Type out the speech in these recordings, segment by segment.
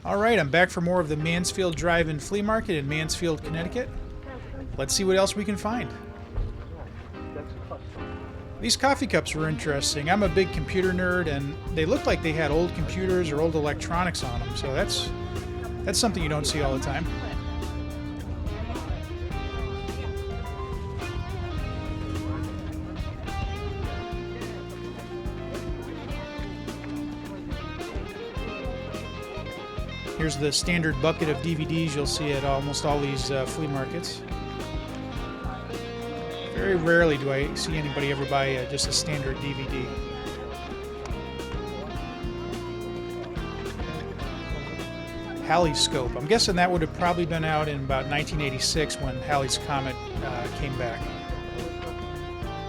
Alright, I'm back for more of the Mansfield Drive-In Flea Market in Mansfield, Connecticut. Let's see what else we can find. These coffee cups were interesting. I'm a big computer nerd, and they looked like they had old computers or old electronics on them, so that's something you don't see all the time. Here's the standard bucket of DVDs you'll see at almost all these flea markets. Very rarely do I see anybody ever buy just a standard DVD. Halley's Scope. I'm guessing that would have probably been out in about 1986 when Halley's Comet came back.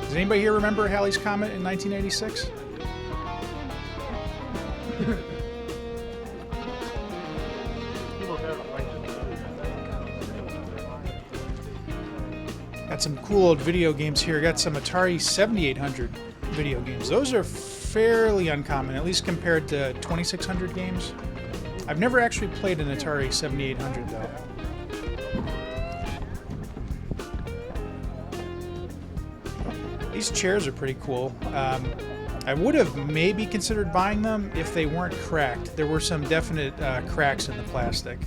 Does anybody here remember Halley's Comet in 1986? Got some cool old video games here. Got some Atari 7800 video games. Those are fairly uncommon, at least compared to 2600 games. I've never actually played an Atari 7800 though. These chairs are pretty cool. I would have maybe considered buying them if they weren't cracked. There were some definite cracks in the plastic,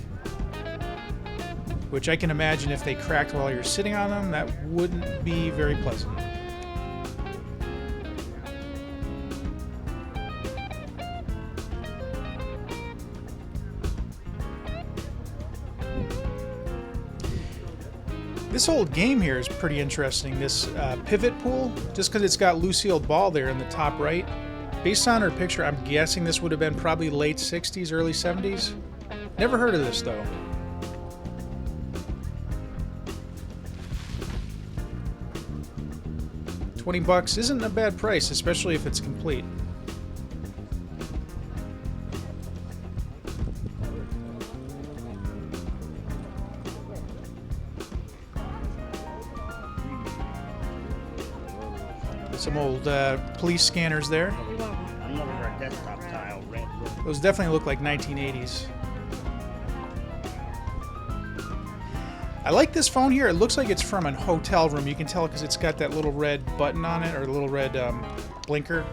which I can imagine if they cracked while you're sitting on them, that wouldn't be very pleasant. This old game here is pretty interesting, this pivot pool, just because it's got Lucille Ball there in the top right. Based on her picture, I'm guessing this would have been probably late 60s, early 70s. Never heard of this though. $20 isn't a bad price, especially if it's complete. Some old police scanners there. Those definitely look like 1980s. I like this phone here. It looks like it's from a hotel room. You can tell because it's got that little red button on it, or a little red blinker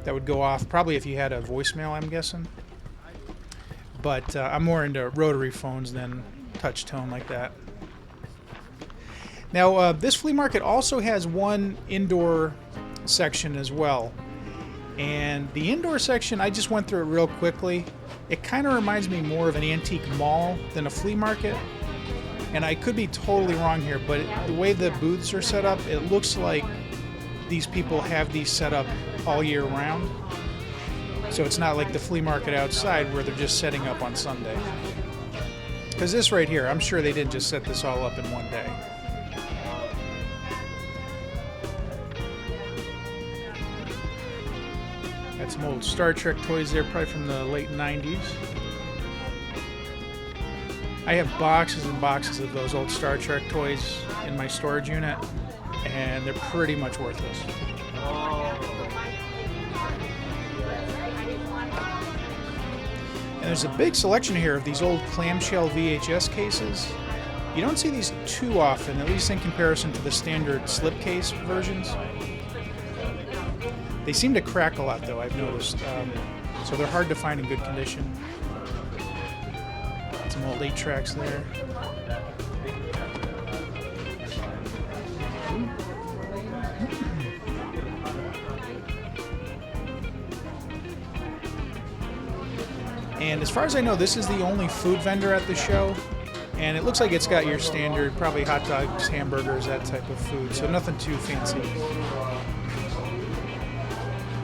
that would go off. Probably if you had a voicemail, I'm guessing. But I'm more into rotary phones than touch tone like that. Now, this flea market also has one indoor section as well. And the indoor section, I just went through it real quickly. It kind of reminds me more of an antique mall than a flea market. And I could be totally wrong here, but the way the booths are set up, it looks like these people have these set up all year round. So it's not like the flea market outside where they're just setting up on Sunday. Because this right here, I'm sure they didn't just set this all up in one day. Got some old Star Trek toys there, probably from the late 90s. I have boxes and boxes of those old Star Trek toys in my storage unit, and they're pretty much worthless. And there's a big selection here of these old clamshell VHS cases. You don't see these too often, at least in comparison to the standard slipcase versions. They seem to crack a lot though, I've noticed, so they're hard to find in good condition. Some old 8-tracks there. And as far as I know, this is the only food vendor at the show. And it looks like it's got your standard, probably hot dogs, hamburgers, that type of food. So nothing too fancy.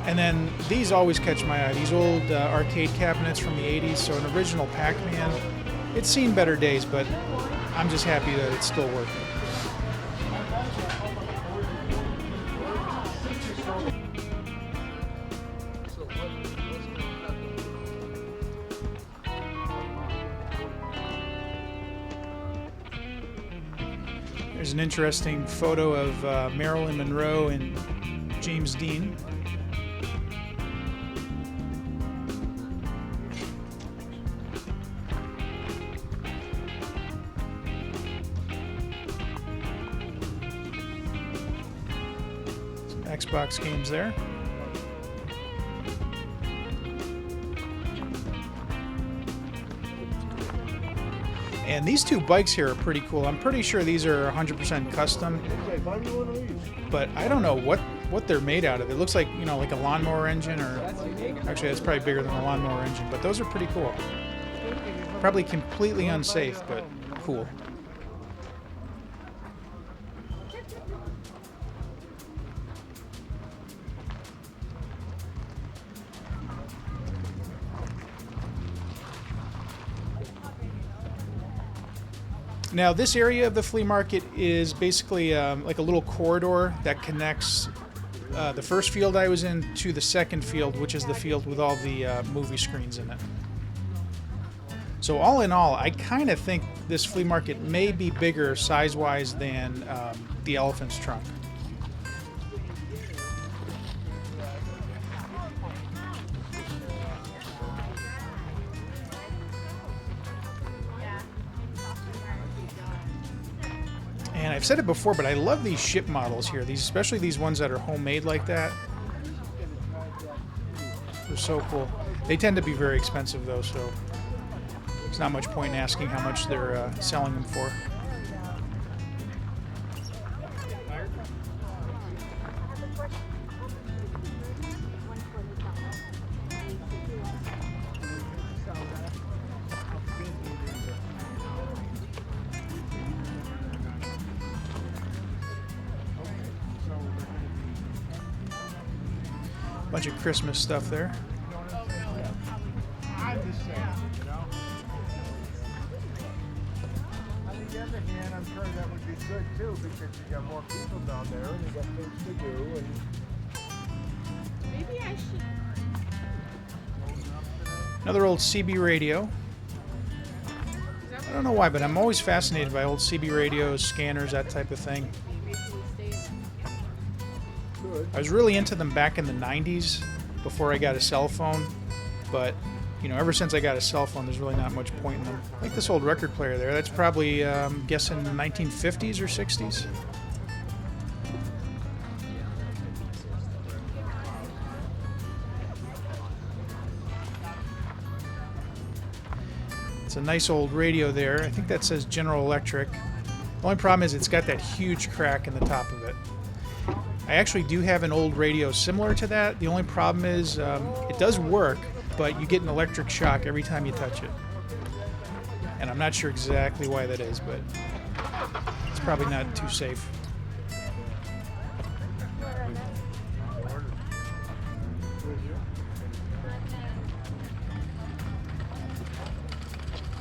And then these always catch my eye. These old arcade cabinets from the 80s. So an original Pac-Man. It's seen better days, but I'm just happy that it's still working. There's an interesting photo of Marilyn Monroe and James Dean. Xbox games there. And these two bikes here are pretty cool. I'm pretty sure these are 100% custom, but I don't know what they're made out of. It looks like, you know, like a lawnmower engine, or actually that's probably bigger than a lawnmower engine, but those are pretty cool. Probably completely unsafe, but cool. Now, this area of the flea market is basically like a little corridor that connects the first field I was in to the second field, which is the field with all the movie screens in it. So all in all, I kind of think this flea market may be bigger size-wise than the Elephant's Trunk. And I've said it before, but I love these ship models here. These, especially these ones that are homemade like that. They're so cool. They tend to be very expensive though, so there's not much point in asking how much they're selling them for. Bunch of Christmas stuff there. I'm just saying, you know. On the other hand, I'm sure that would be good too, because you got more people down there and you got things to do. And maybe I should. Another old CB radio. I don't know why, but I'm always fascinated by old CB radios, scanners, that type of thing. I was really into them back in the 90s before I got a cell phone, but you know, ever since I got a cell phone, there's really not much point in them. Like this old record player there, that's probably, I'm guessing, 1950s or 60s. It's a nice old radio there. I think that says General Electric. The only problem is it's got that huge crack in the top of it. I actually do have an old radio similar to that. The only problem is it does work, but you get an electric shock every time you touch it. And I'm not sure exactly why that is, but it's probably not too safe.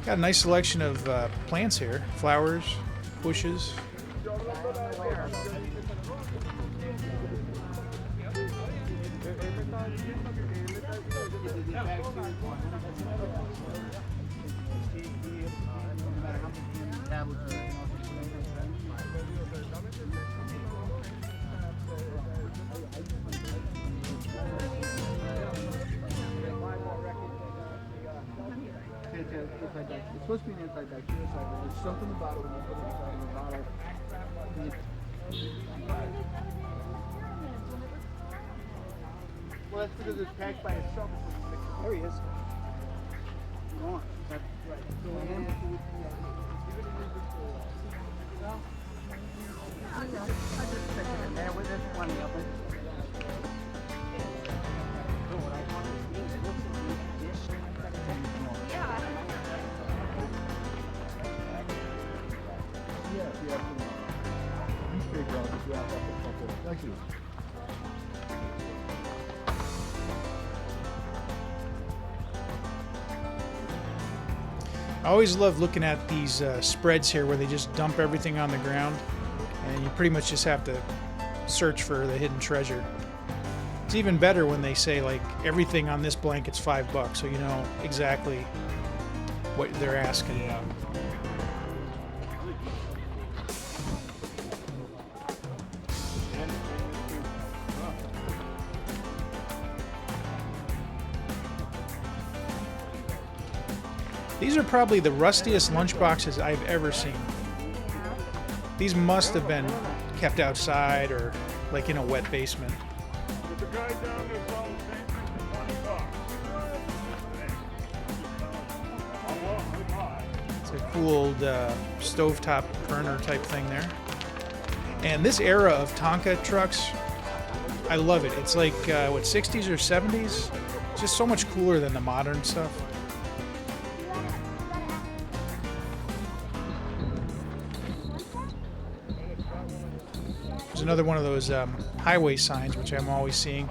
Got a nice selection of plants here, flowers, bushes. It's supposed to be an antibacterial side, but there's something about it when you put it inside of the bottle. Well, that's because it's packed by itself. There he is. Come on. That's right. So I just stick it in there with this one of them. Thank you. I always love looking at these spreads here where they just dump everything on the ground and you pretty much just have to search for the hidden treasure. It's even better when they say like everything on this blanket's $5, so you know exactly what they're asking. Yeah. These are probably the rustiest lunchboxes I've ever seen. These must have been kept outside or like in a wet basement. the guy down there selling the same thing for $20. It's a cool old stovetop burner type thing there. And this era of Tonka trucks, I love it. It's like, 60s or 70s? Just so much cooler than the modern stuff. There's another one of those highway signs, which I'm always seeing.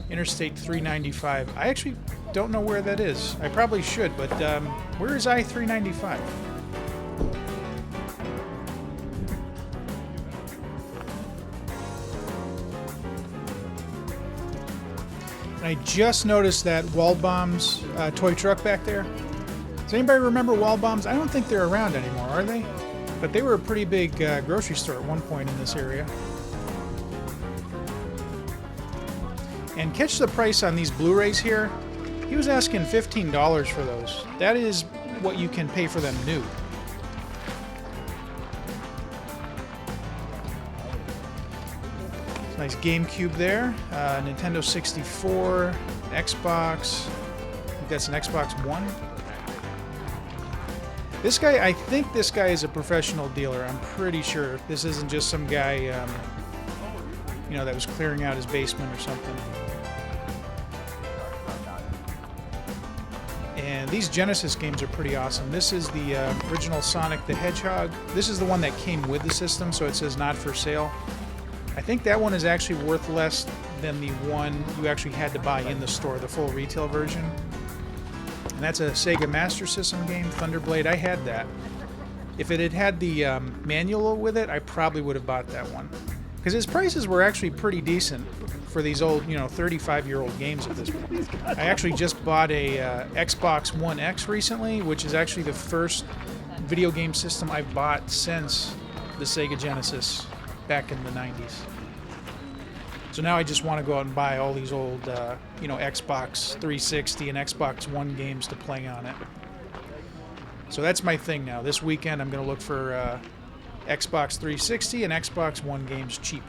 Interstate 395. I actually don't know where that is. I probably should, but where is I-395? And I just noticed that Waldbaum's toy truck back there. Does anybody remember Waldbaum's? I don't think they're around anymore, are they? But they were a pretty big grocery store at one point in this area. And catch the price on these Blu-rays here. He was asking $15 for those. That is what you can pay for them new. Nice GameCube there. Nintendo 64, Xbox. I think that's an Xbox One. This guy, I think this guy is a professional dealer. I'm pretty sure. This isn't just some guy, that was clearing out his basement or something. And these Genesis games are pretty awesome. This is the original Sonic the Hedgehog. This is the one that came with the system, so it says not for sale. I think that one is actually worth less than the one you actually had to buy in the store, the full retail version. And that's a Sega Master System game, Thunderblade. I had that. If it had had the manual with it, I probably would have bought that one. Because its prices were actually pretty decent for these old, 35-year-old games at this point. I actually just bought a Xbox One X recently, which is actually the first video game system I've bought since the Sega Genesis back in the 90s. So now I just want to go out and buy all these old, Xbox 360 and Xbox One games to play on it. So that's my thing now. This weekend I'm going to look for Xbox 360 and Xbox One games cheap.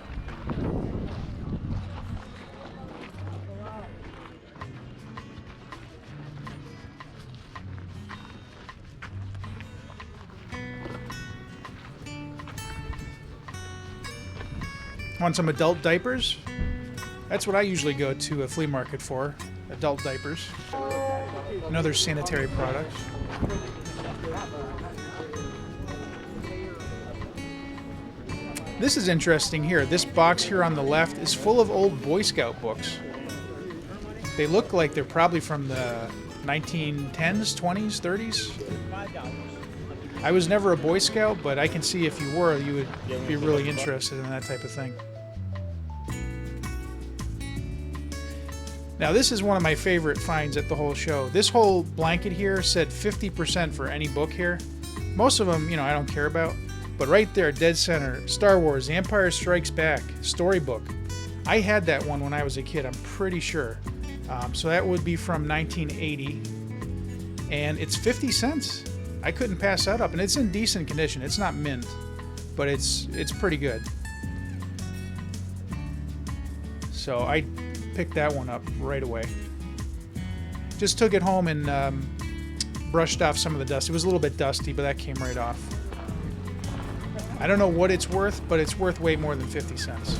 Want some adult diapers? That's what I usually go to a flea market for, adult diapers and other sanitary products. This is interesting here. This box here on the left is full of old Boy Scout books. They look like they're probably from the 1910s, 20s, 30s. I was never a Boy Scout, but I can see if you were, you would be really interested in that type of thing. Now this is one of my favorite finds at the whole show. This whole blanket here said 50% for any book here. Most of them, I don't care about. But right there, dead center, Star Wars, The Empire Strikes Back, storybook. I had that one when I was a kid, I'm pretty sure. So that would be from 1980. And it's 50 cents. I couldn't pass that up. And it's in decent condition. It's not mint, but it's pretty good. So I picked that one up right away. Just took it home and brushed off some of the dust. It was a little bit dusty, but that came right off. I don't know what it's worth, but it's worth way more than 50 cents.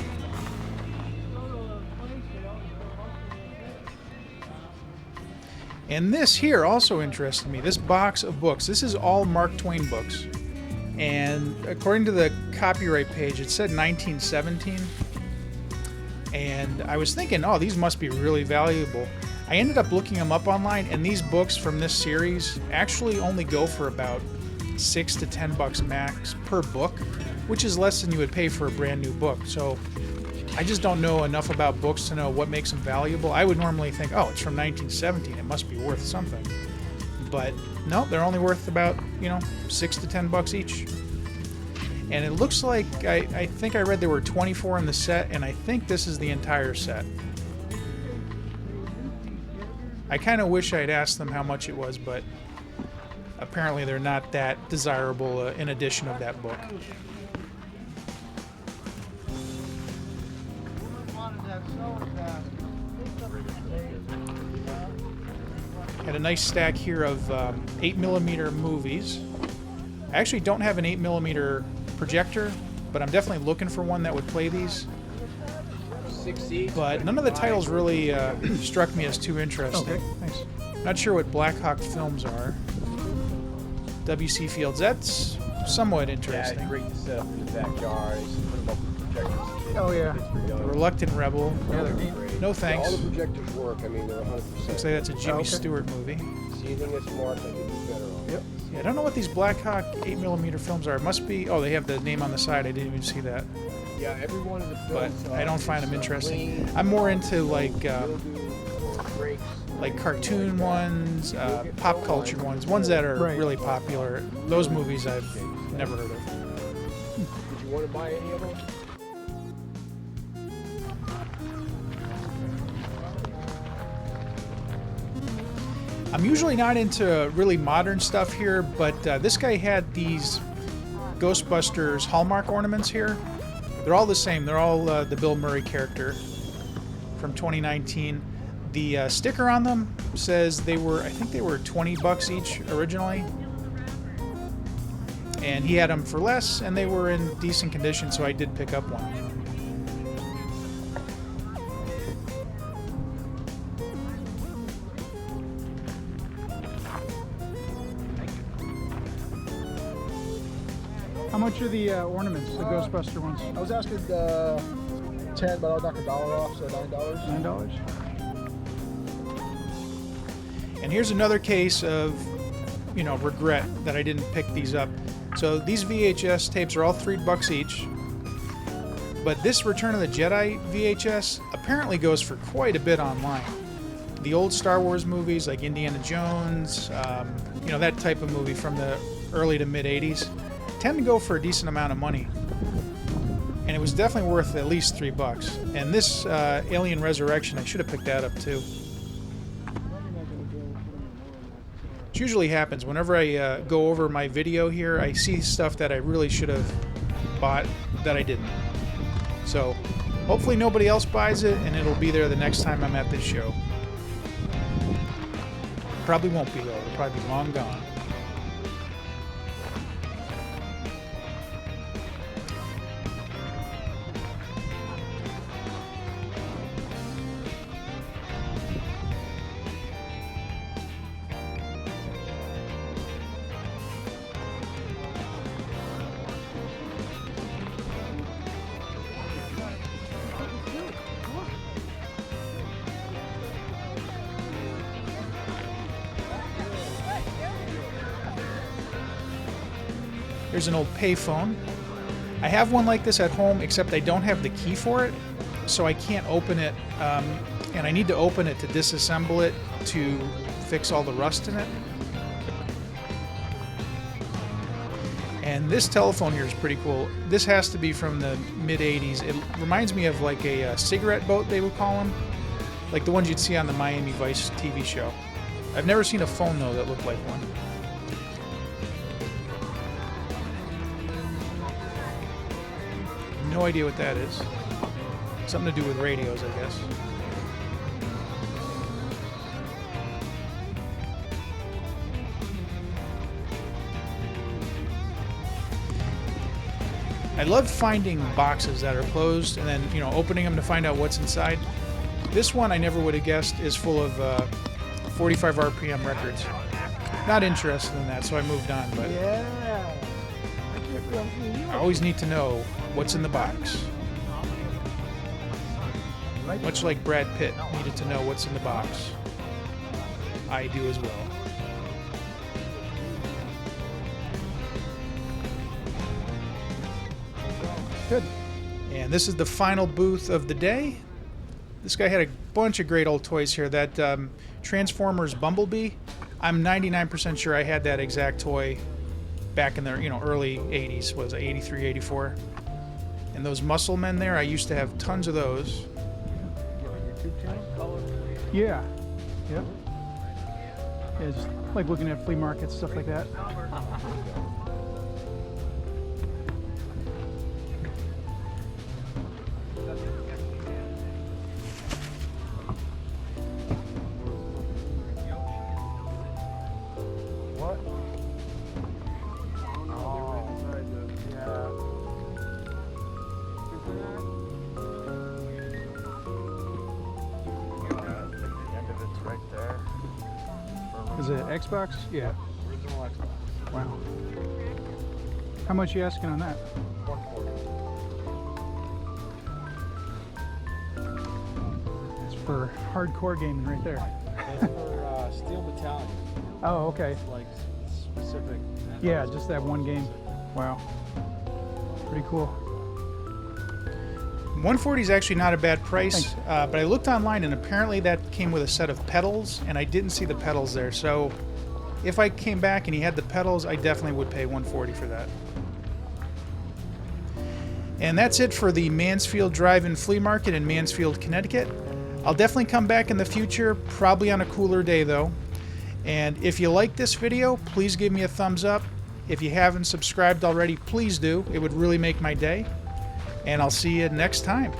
And this here also interested me. This box of books. This is all Mark Twain books. And according to the copyright page, it said 1917. And I was thinking, oh, these must be really valuable. I ended up looking them up online, and these books from this series actually only go for about $6 to $10 max per book, which is less than you would pay for a brand new book. So I just don't know enough about books to know what makes them valuable. I would normally think, oh, it's from 1917, it must be worth something. But no, they're only worth about, $6 to $10 each. And it looks like, I think I read there were 24 in the set, and I think this is the entire set. I kind of wish I'd asked them how much it was, but apparently they're not that desirable in edition of that book. Wanted that so fast. Had a nice stack here of 8mm movies. I actually don't have an 8mm projector, but I'm definitely looking for one that would play these. But none of the titles really struck me as too interesting. Okay, nice. Not sure what Blackhawk Films are. W.C. Fields, that's somewhat interesting. Yeah, great to set up in the backyard. Put them up with projectors. Oh, yeah. The Reluctant Rebel. Yeah, they're neat. No thanks. All the projectors work. I mean, they're 100%. Looks like that's a Jimmy Okay. Stewart movie. See anything that's marked, I can do better on. Yep. Yeah, I don't know what these Blackhawk 8mm films are. It must be. Oh, they have the name on the side. I didn't even see that. Yeah, every one of the But films. I don't find them is, interesting. clean, I'm more into like breaks. cartoon ones, pop culture ones that are Right. really popular. Those movies I've never heard of. Did you want to buy any of them? I'm usually not into really modern stuff here, but this guy had these Ghostbusters Hallmark ornaments here. They're all the same. They're all the Bill Murray character from 2019. The sticker on them says I think they were $20 each originally. And he had them for less, and they were in decent condition, so I did pick up one. How much are the ornaments, the Ghostbuster ones? I was asking 10, but I'll knock $1 off, so $9. $9? And here's another case of, regret that I didn't pick these up. So these VHS tapes are all $3 each. But this Return of the Jedi VHS apparently goes for quite a bit online. The old Star Wars movies like Indiana Jones, that type of movie from the early to mid 80s, tend to go for a decent amount of money. And it was definitely worth at least $3. And this Alien Resurrection, I should have picked that up too. It usually happens whenever I go over my video here. I see stuff that I really should have bought that I didn't. So hopefully nobody else buys it, and it'll be there the next time I'm at this show. Probably won't be though. It'll probably be long gone. Here's an old payphone. I have one like this at home, except I don't have the key for it, so I can't open it, and I need to open it to disassemble it to fix all the rust in it. And this telephone here is pretty cool. This has to be from the mid-'80s. It reminds me of like a cigarette boat, they would call them, like the ones you'd see on the Miami Vice TV show. I've never seen a phone, though, that looked like one. No idea what that is. Something to do with radios, I guess. I love finding boxes that are closed and then, opening them to find out what's inside. This one I never would have guessed is full of 45 RPM records. Not interested in that, so I moved on, but Yeah. I always need to know what's in the box. Much like Brad Pitt needed to know what's in the box. I do as well. Good. And this is the final booth of the day. This guy had a bunch of great old toys here. That Transformers Bumblebee, I'm 99% sure I had that exact toy back in the early 80s. Was it 83, 84? And those muscle men there, I used to have tons of those. Yeah. Yep. Yeah, just like looking at flea markets, stuff like that. Xbox? Yeah. Original Xbox. Wow. How much you asking on that? 140. It's for hardcore gaming right there. That's for Steel Battalion. Oh, okay. It's like specific. Yeah, just that one game. Wow. Pretty cool. 140 is actually not a bad price, Thanks. but I looked online and apparently that came with a set of pedals, and I didn't see the pedals there. So if I came back and he had the pedals, I definitely would pay 140 for that. And that's it for the Mansfield Drive-In Flea Market in Mansfield, Connecticut. I'll definitely come back in the future, probably on a cooler day though. And if you like this video, please give me a thumbs up. If you haven't subscribed already, please do. It would really make my day. And I'll see you next time.